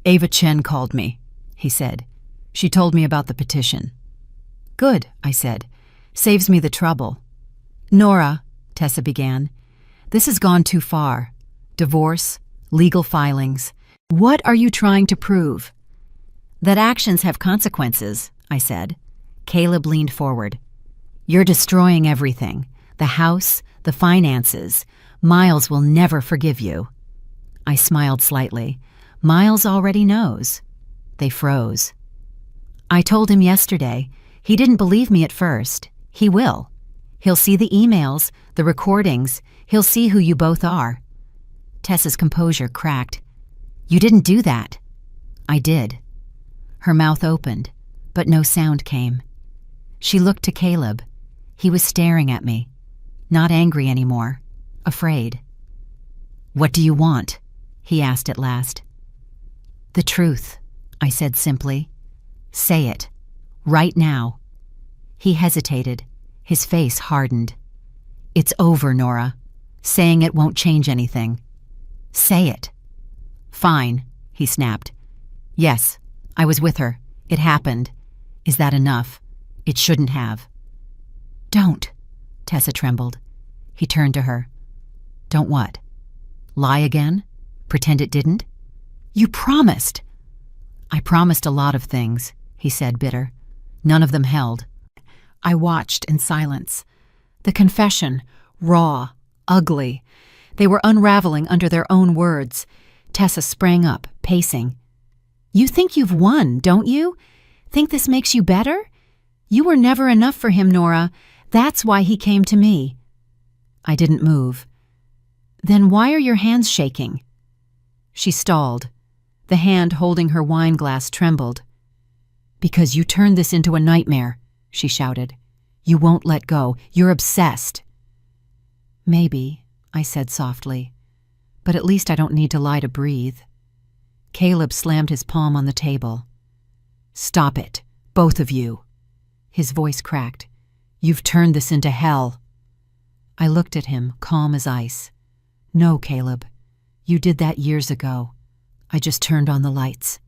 Ava Chen called me, he said. She told me about the petition. Good, I said. Saves me the trouble. Nora, Tessa began, this has gone too far. Divorce, legal filings. What are you trying to prove? That actions have consequences, I said. Caleb leaned forward. You're destroying everything. The house, the finances. Miles will never forgive you. I smiled slightly. Miles already knows. They froze. I told him yesterday. He didn't believe me at first. He will. He'll see the emails, the recordings. He'll see who you both are. Tessa's composure cracked. You didn't do that. I did. Her mouth opened, but no sound came. She looked to Caleb. He was staring at me. Not angry anymore. Afraid. What do you want? He asked at last. The truth, I said simply. Say it. Right now. He hesitated. His face hardened. It's over, Nora. Saying it won't change anything. Say it. Fine, he snapped. Yes, I was with her. It happened. Is that enough? It shouldn't have. Don't, Tessa trembled. He turned to her. Don't what? Lie again? Pretend it didn't? You promised. I promised a lot of things, he said, bitter. None of them held. I watched in silence. The confession, raw, ugly. They were unraveling under their own words. Tessa sprang up, pacing. You think you've won, don't you? Think this makes you better? You were never enough for him, Nora. That's why he came to me. I didn't move. Then why are your hands shaking? She stalled. The hand holding her wine glass trembled. Because you turned this into a nightmare, she shouted. You won't let go. You're obsessed. Maybe, I said softly. But at least I don't need to lie to breathe. Caleb slammed his palm on the table. Stop it, both of you. His voice cracked. You've turned this into hell. I looked at him, calm as ice. No, Caleb. You did that years ago. I just turned on the lights.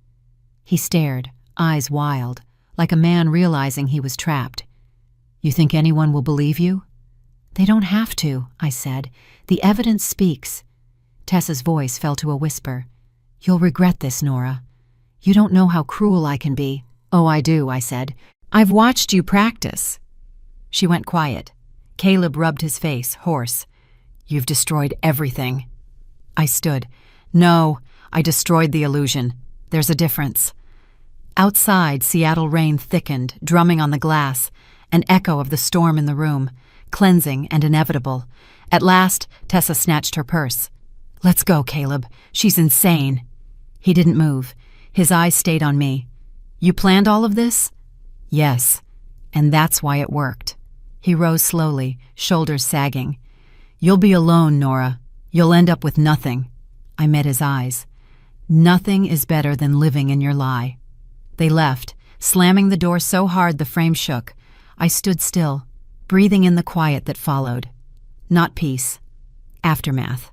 He stared, eyes wild, like a man realizing he was trapped. You think anyone will believe you? They don't have to, I said. The evidence speaks. Tessa's voice fell to a whisper. You'll regret this, Nora. You don't know how cruel I can be. Oh, I do, I said. I've watched you practice. She went quiet. Caleb rubbed his face, hoarse. You've destroyed everything. I stood. No, I destroyed the illusion. There's a difference. Outside, Seattle rain thickened, drumming on the glass, an echo of the storm in the room, cleansing and inevitable. At last, Tessa snatched her purse. Let's go, Caleb. She's insane. He didn't move. His eyes stayed on me. You planned all of this? Yes, and that's why it worked. He rose slowly, shoulders sagging. You'll be alone, Nora. You'll end up with nothing. I met his eyes. Nothing is better than living in your lie. They left, slamming the door so hard the frame shook. I stood still, breathing in the quiet that followed. Not peace. Aftermath.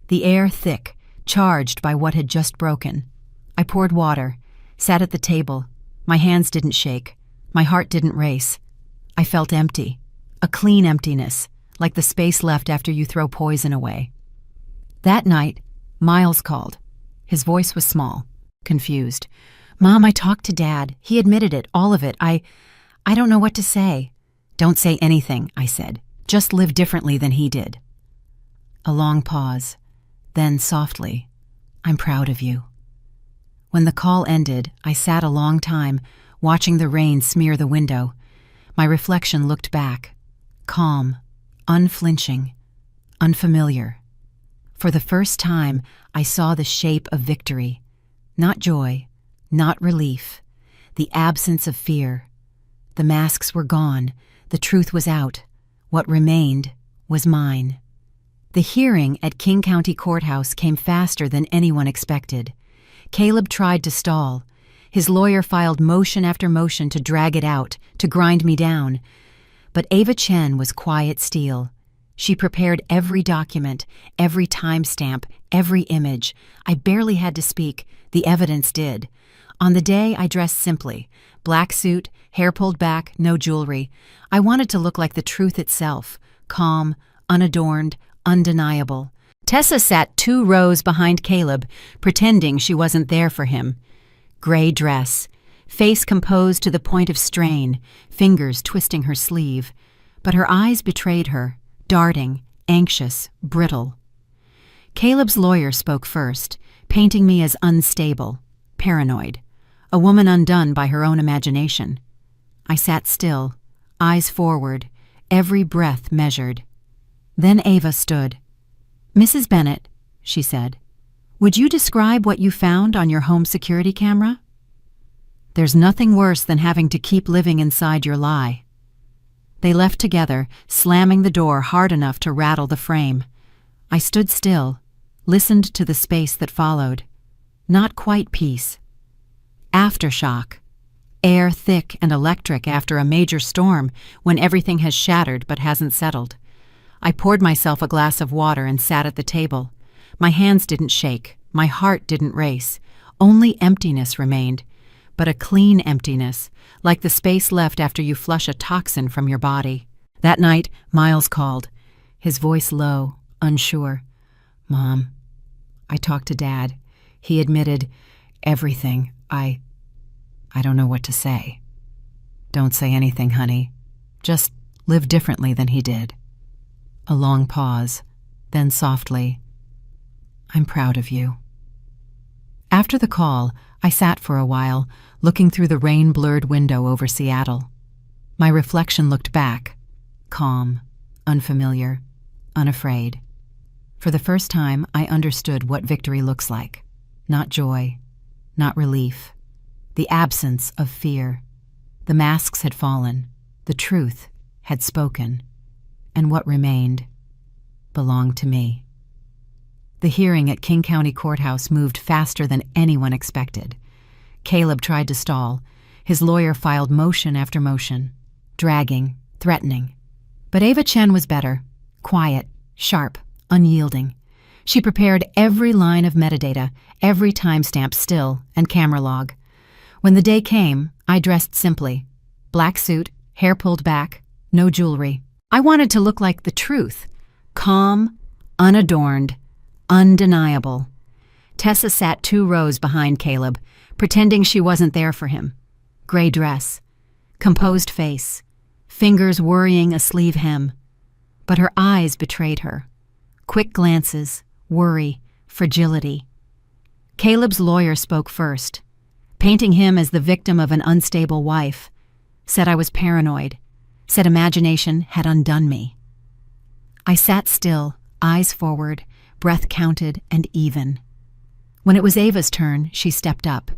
The air thick, charged by what had just broken. I poured water, sat at the table. My hands didn't shake. My heart didn't race. I felt empty, a clean emptiness, like the space left after you throw poison away. That night, Miles called. His voice was small, confused. Mom, I talked to Dad. He admitted it, all of it. I don't know what to say. Don't say anything, I said. Just live differently than he did. A long pause. Then softly, I'm proud of you. When the call ended, I sat a long time, watching the rain smear the window. My reflection looked back, calm, unflinching, unfamiliar. For the first time, I saw the shape of victory. Not joy, not relief, the absence of fear. The masks were gone, the truth was out. What remained was mine. The hearing at King County Courthouse came faster than anyone expected. Caleb tried to stall. His lawyer filed motion after motion to drag it out, to grind me down. But Ava Chen was quiet steel. She prepared every document, every timestamp, every image. I barely had to speak. The evidence did. On the day, I dressed simply. Black suit, hair pulled back, no jewelry. I wanted to look like the truth itself. Calm, unadorned, undeniable. Tessa sat 2 rows behind Caleb, pretending she wasn't there for him. Gray dress, face composed to the point of strain, fingers twisting her sleeve. But her eyes betrayed her, darting, anxious, brittle. Caleb's lawyer spoke first, painting me as unstable, paranoid, a woman undone by her own imagination. I sat still, eyes forward, every breath measured. Then Ava stood. "Mrs. Bennett," she said, "would you describe what you found on your home security camera?" There's nothing worse than having to keep living inside your lie. They left together, slamming the door hard enough to rattle the frame. I stood still, listened to the space that followed. Not quite peace. Aftershock. Air thick and electric after a major storm when everything has shattered but hasn't settled. I poured myself a glass of water and sat at the table. My hands didn't shake. My heart didn't race. Only emptiness remained. But a clean emptiness, like the space left after you flush a toxin from your body. That night, Miles called, his voice low, unsure. "Mom." I talked to Dad. He admitted, "Everything. I don't know what to say." "Don't say anything, honey. Just live differently than he did." A long pause, then softly, "I'm proud of you." After the call, I sat for a while, looking through the rain-blurred window over Seattle. My reflection looked back, calm, unfamiliar, unafraid. For the first time, I understood what victory looks like. Not joy, not relief. The absence of fear. The masks had fallen. The truth had spoken. And what remained belonged to me. The hearing at King County Courthouse moved faster than anyone expected. Caleb tried to stall. His lawyer filed motion after motion, dragging, threatening. But Ava Chen was better, quiet, sharp, unyielding. She prepared every line of metadata, every timestamp still, and camera log. When the day came, I dressed simply. Black suit, hair pulled back, no jewelry. I wanted to look like the truth, calm, unadorned, undeniable. Tessa sat 2 rows behind Caleb, pretending she wasn't there for him. Gray dress, composed face, fingers worrying a sleeve hem. But her eyes betrayed her. Quick glances, worry, fragility. Caleb's lawyer spoke first, painting him as the victim of an unstable wife. Said I was paranoid, said imagination had undone me. I sat still, eyes forward, breath counted and even. When it was Ava's turn, she stepped up.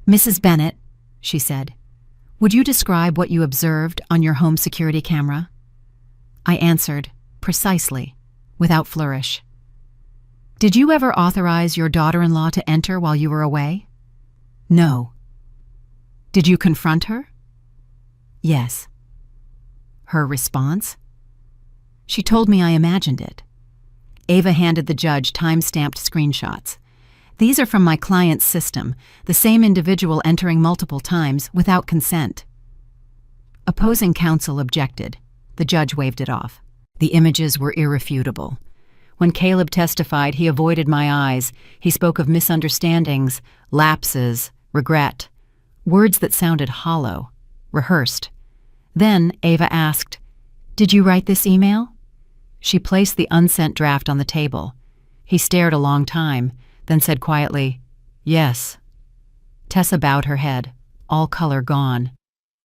"Mrs. Bennett," she said, "would you describe what you observed on your home security camera?" I answered, precisely, without flourish. "Did you ever authorize your daughter-in-law to enter while you were away?" "No." "Did you confront her?" "Yes." Her response? She told me I imagined it. Ava handed the judge time-stamped screenshots. "These are from my client's system, the same individual entering multiple times without consent." Opposing counsel objected. The judge waved it off. The images were irrefutable. When Caleb testified, he avoided my eyes. He spoke of misunderstandings, lapses, regret, words that sounded hollow, rehearsed. Then Ava asked, "Did you write this email?" She placed the unsent draft on the table. He stared a long time, then said quietly, "Yes." Tessa bowed her head, all color gone.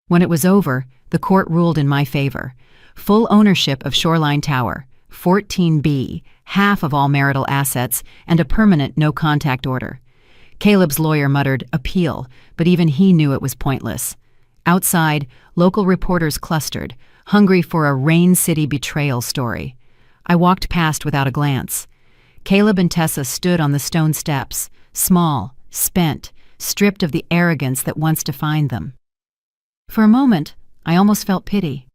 When it was over, the court ruled in my favor. Full ownership of Shoreline Tower, 14B, half of all marital assets, and a permanent no-contact order. Caleb's lawyer muttered, "Appeal," but even he knew it was pointless. Outside, local reporters clustered, hungry for a Rain City betrayal story. I walked past without a glance. Caleb and Tessa stood on the stone steps, small, spent, stripped of the arrogance that once defined them. For a moment, I almost felt pity.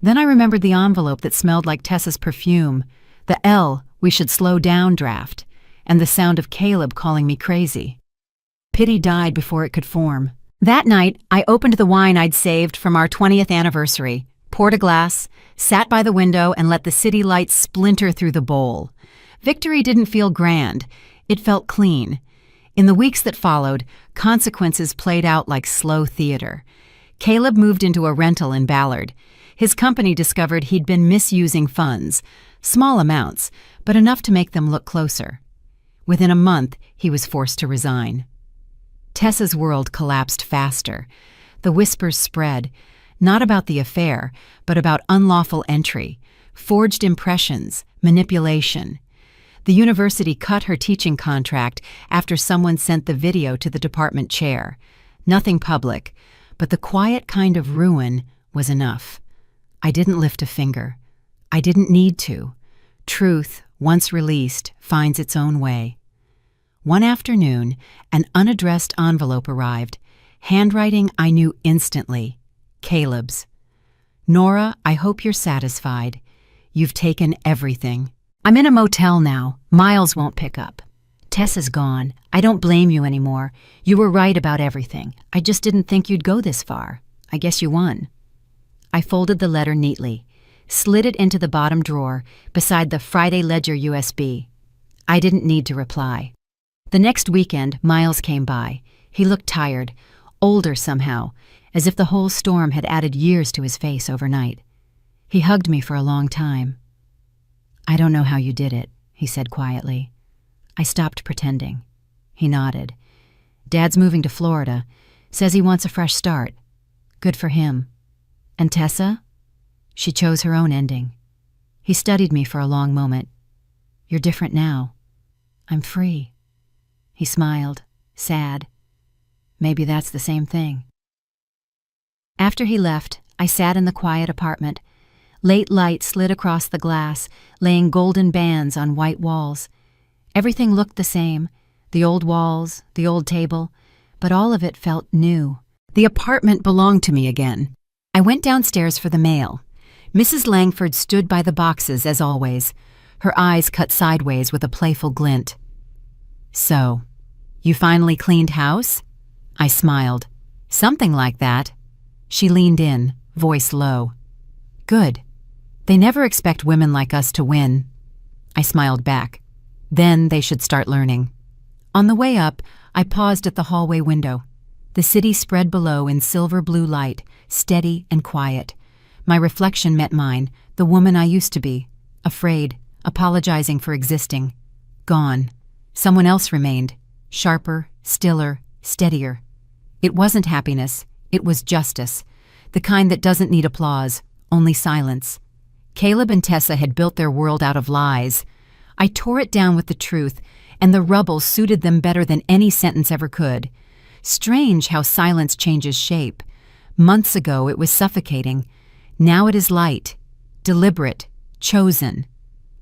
Then I remembered the envelope that smelled like Tessa's perfume, the "L, we should slow down" draft, and the sound of Caleb calling me crazy. Pity died before it could form. That night, I opened the wine I'd saved from our 20th anniversary, poured a glass, sat by the window, and let the city lights splinter through the bowl. Victory didn't feel grand. It felt clean. In the weeks that followed, consequences played out like slow theater. Caleb moved into a rental in Ballard. His company discovered he'd been misusing funds, small amounts, but enough to make them look closer. Within a month, he was forced to resign. Tessa's world collapsed faster. The whispers spread, not about the affair, but about unlawful entry, forged impressions, manipulation. The university cut her teaching contract after someone sent the video to the department chair. Nothing public, but the quiet kind of ruin was enough. I didn't lift a finger. I didn't need to. Truth, once released, finds its own way. One afternoon, an unaddressed envelope arrived. Handwriting I knew instantly. Caleb's. "Nora, I hope you're satisfied. You've taken everything. I'm in a motel now. Miles won't pick up. Tessa's gone. I don't blame you anymore. You were right about everything. I just didn't think you'd go this far. I guess you won." I folded the letter neatly, slid it into the bottom drawer beside the Friday Ledger USB. I didn't need to reply. The next weekend, Miles came by. He looked tired, older somehow, as if the whole storm had added years to his face overnight. He hugged me for a long time. "I don't know how you did it," he said quietly. I stopped pretending. He nodded. "Dad's moving to Florida. Says he wants a fresh start. Good for him. And Tessa? She chose her own ending." He studied me for a long moment. "You're different now. I'm free." He smiled, sad. Maybe that's the same thing. After he left, I sat in the quiet apartment. Late light slid across the glass, laying golden bands on white walls. Everything looked the same, the old walls, the old table, but all of it felt new. The apartment belonged to me again. I went downstairs for the mail. Mrs. Langford stood by the boxes as always, her eyes cut sideways with a playful glint. "So, you finally cleaned house?" I smiled. "Something like that." She leaned in, voice low. "Good. They never expect women like us to win." I smiled back. Then they should start learning. On the way up, I paused at the hallway window. The city spread below in silver blue light, steady and quiet. My reflection met mine, the woman I used to be, afraid, apologizing for existing. Gone. Someone else remained, sharper, stiller, steadier. It wasn't happiness, it was justice, the kind that doesn't need applause, only silence. Caleb and Tessa had built their world out of lies. I tore it down with the truth, and the rubble suited them better than any sentence ever could. Strange how silence changes shape. Months ago it was suffocating. Now it is light, deliberate, chosen.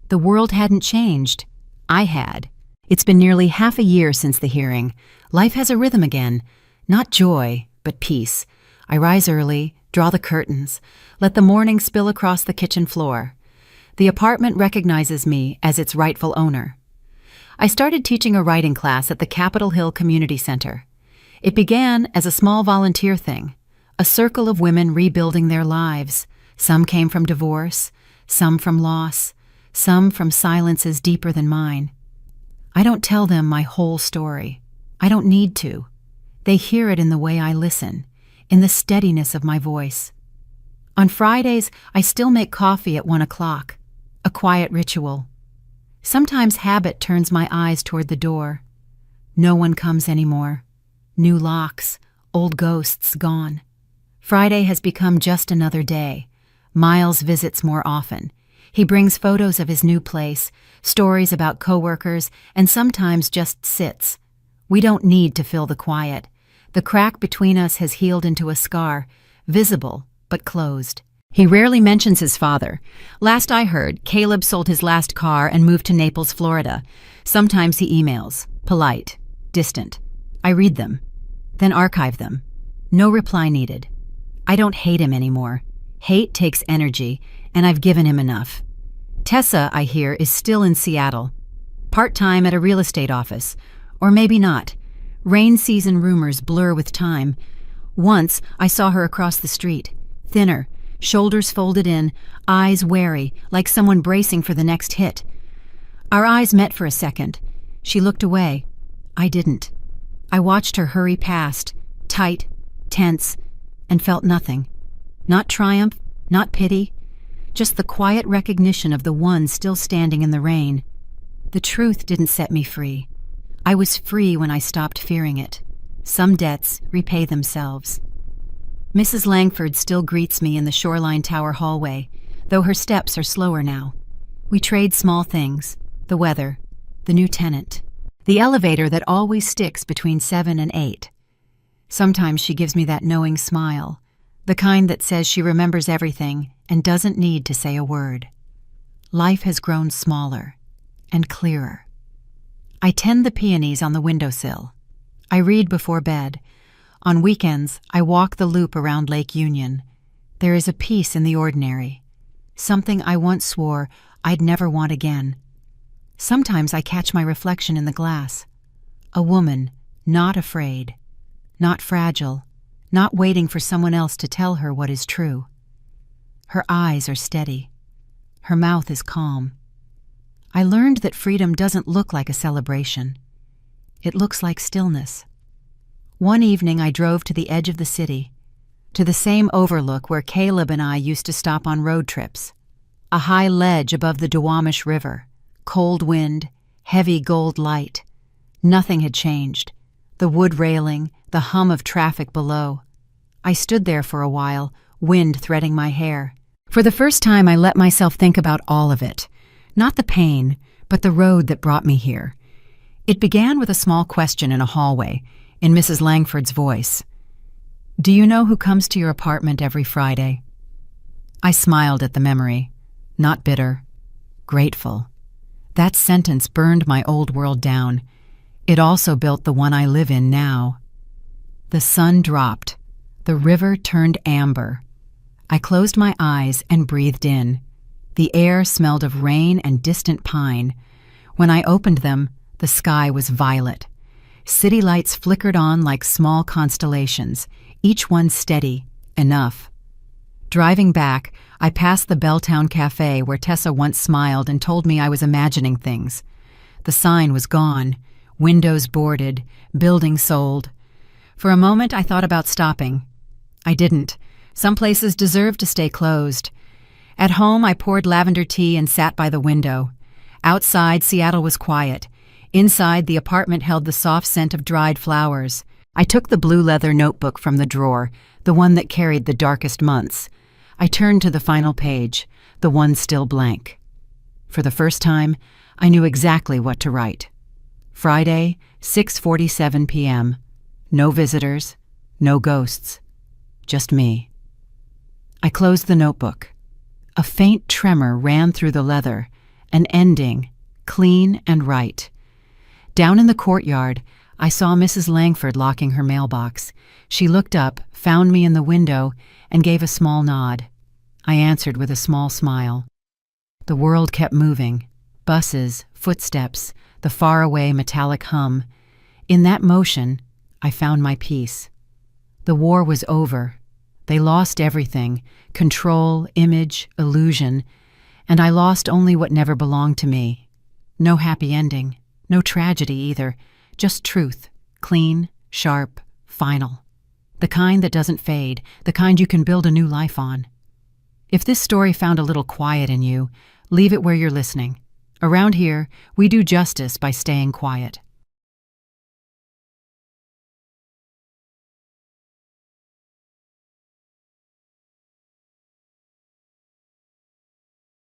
The world hadn't changed. I had. It's been nearly half a year since the hearing. Life has a rhythm again. Not joy, but peace. I rise early, draw the curtains, let the morning spill across the kitchen floor. The apartment recognizes me as its rightful owner. I started teaching a writing class at the Capitol Hill Community Center. It began as a small volunteer thing, a circle of women rebuilding their lives. Some came from divorce, some from loss, some from silences deeper than mine. I don't tell them my whole story. I don't need to. They hear it in the way I listen, in the steadiness of my voice. On Fridays, I still make coffee at 1 o'clock, a quiet ritual. Sometimes habit turns my eyes toward the door. No one comes anymore. New locks, old ghosts gone. Friday has become just another day. Miles visits more often. He brings photos of his new place, stories about coworkers, and sometimes just sits. We don't need to fill the quiet. The crack between us has healed into a scar, visible but closed. He rarely mentions his father. Last I heard, Caleb sold his last car and moved to Naples, Florida. Sometimes he emails, polite, distant. I read them. then archive them. No reply needed. I don't hate him anymore. Hate takes energy, and I've given him enough. Tessa, I hear, is still in Seattle. Part-time at a real estate office. Or maybe not. Rain season rumors blur with time. Once, I saw her across the street. Thinner, shoulders folded in, eyes wary, like someone bracing for the next hit. Our eyes met for a second. She looked away. I didn't. I watched her hurry past, tight, tense, and felt nothing. Not triumph, not pity, just the quiet recognition of the one still standing in the rain. The truth didn't set me free. I was free when I stopped fearing it. Some debts repay themselves. Mrs. Langford still greets me in the Shoreline Tower hallway, though her steps are slower now. We trade small things, the weather, the new tenant, the elevator that always sticks between 7 and 8. Sometimes she gives me that knowing smile, the kind that says she remembers everything and doesn't need to say a word. Life has grown smaller and clearer. I tend the peonies on the windowsill. I read before bed. On weekends, I walk the loop around Lake Union. There is a peace in the ordinary, something I once swore I'd never want again. Sometimes I catch my reflection in the glass. A woman, not afraid, not fragile, not waiting for someone else to tell her what is true. Her eyes are steady. Her mouth is calm. I learned that freedom doesn't look like a celebration. It looks like stillness. One evening I drove to the edge of the city, to the same overlook where Caleb and I used to stop on road trips. A high ledge above the Duwamish River, cold wind, heavy gold light. Nothing had changed. The wood railing, the hum of traffic below. I stood there for a while, wind threading my hair. For the first time I let myself think about all of it. Not the pain, but the road that brought me here. It began with a small question in a hallway, in Mrs. Langford's voice. "Do you know who comes to your apartment every Friday?" I smiled at the memory, not bitter, grateful. That sentence burned my old world down. It also built the one I live in now. The sun dropped. The river turned amber. I closed my eyes and breathed in. The air smelled of rain and distant pine. When I opened them, the sky was violet. City lights flickered on like small constellations, each one steady, enough. Driving back, I passed the Belltown Cafe where Tessa once smiled and told me I was imagining things. The sign was gone, windows boarded, building sold. For a moment I thought about stopping. I didn't. Some places deserve to stay closed. At home I poured lavender tea and sat by the window. Outside, Seattle was quiet. Inside, the apartment held the soft scent of dried flowers. I took the blue leather notebook from the drawer, the one that carried the darkest months. I turned to the final page, the one still blank. For the first time, I knew exactly what to write. Friday, 6:47 p.m. No visitors, no ghosts, just me. I closed the notebook. A faint tremor ran through the leather, an ending, clean and right. Down in the courtyard, I saw Mrs. Langford locking her mailbox. She looked up, found me in the window, and gave a small nod. I answered with a small smile. The world kept moving. Buses, footsteps, the faraway metallic hum. In that motion, I found my peace. The war was over. They lost everything, control, image, illusion, and I lost only what never belonged to me. No happy ending, no tragedy either, just truth, clean, sharp, final. The kind that doesn't fade, the kind you can build a new life on. If this story found a little quiet in you, leave it where you're listening. Around here, we do justice by staying quiet.